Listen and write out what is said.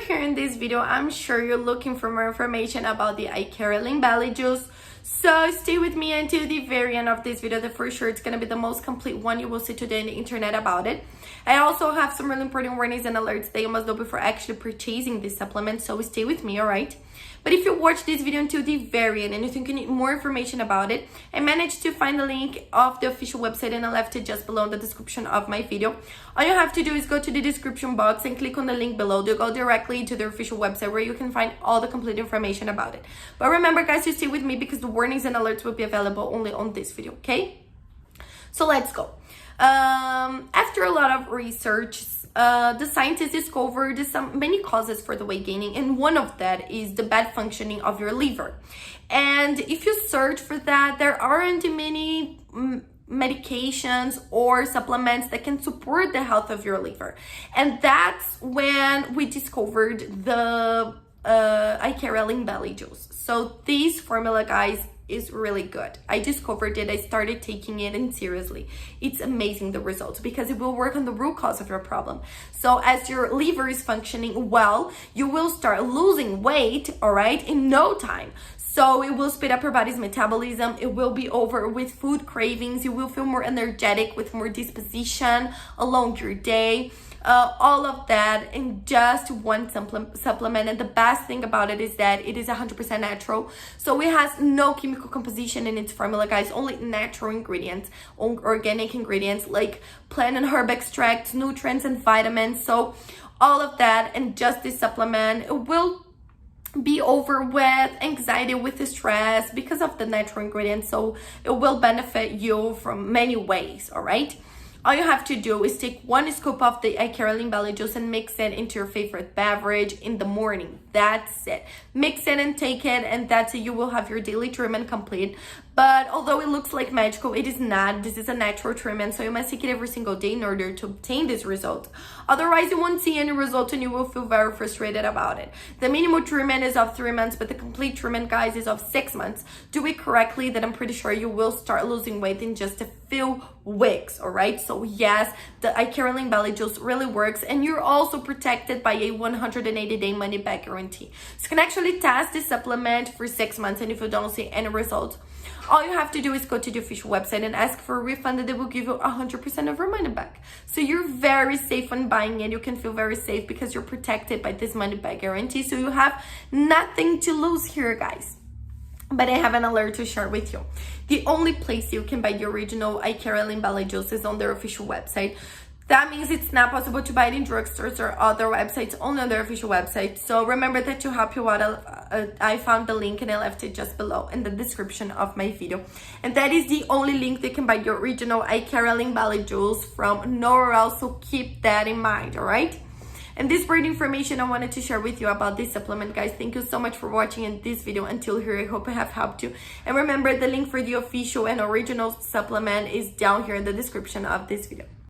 here in this video, I'm sure you're looking for more information about the Ikaria Lean Belly Juice. So stay with me until the very end of this video. That for sure it's going to be the most complete one you will see today on the internet about it. I also have some really important warnings and alerts that you must know before actually purchasing this supplement, so stay with me, alright? But if you watch this video until the very end and you think you need more information about it, I managed to find the link of the official website and I left it just below in the description of my video. All you have to do is go to the description box and click on the link below to go directly to the official website where you can find all the complete information about it. But remember guys, to stay with me because the warnings and alerts will be available only on this video, okay? So let's go. After a lot of research, the scientists discovered many causes for the weight gaining, and one of that is the bad functioning of your liver. And if you search for that, there aren't many medications or supplements that can support the health of your liver. And that's when we discovered the Ikaria Lean Belly Juice. So this formula, guys, is really good. I discovered it, I started taking it, and seriously, it's amazing the results because it will work on the root cause of your problem. So as your liver is functioning well, you will start losing weight, all right, in no time. So it will speed up your body's metabolism. It will be over with food cravings. You will feel more energetic with more disposition along your day. All of that in just one supplement. And the best thing about it is that it is 100% natural. So it has no chemical composition in its formula, guys. Only natural ingredients, organic ingredients like plant and herb extracts, nutrients and vitamins. So all of that and just this supplement, it will be over with anxiety, with stress because of the natural ingredients. So it will benefit you from many ways, all right? All you have to do is take 1 scoop of the Ikaria Lean Belly Juice and mix it into your favorite beverage in the morning. That's it. Mix it and take it, and that's it. You will have your daily treatment complete. But although it looks like magical, it is not. This is a natural treatment, so you must take it every single day in order to obtain this result. Otherwise, you won't see any result and you will feel very frustrated about it. The minimal treatment is of 3 months, but the complete treatment, guys, is of 6 months. Do it correctly, then I'm pretty sure you will start losing weight in just a few weeks, all right? So yes, the Ikaria Lean Belly Juice really works, and you're also protected by a 180-day money-back guarantee. So you can actually test this supplement for 6 months, and if you don't see any results, all you have to do is go to the official website and ask for a refund, and they will give you 100% of your money back. So you're very safe when buying it. You can feel very safe because you're protected by this money back guarantee. So you have nothing to lose here, guys. But I have an alert to share with you. The only place you can buy the original Ikaria Lean Belly Juice is on their official website. That means it's not possible to buy it in drugstores or other websites, only on their official website. So remember that to help you out, I found the link and I left it just below in the description of my video. And that is the only link that can buy your original Ikaria Lean Belly Juice from, nowhere else. So keep that in mind, all right? And this great information I wanted to share with you about this supplement, guys. Thank you so much for watching in this video until here. I hope I have helped you. And remember, the link for the official and original supplement is down here in the description of this video.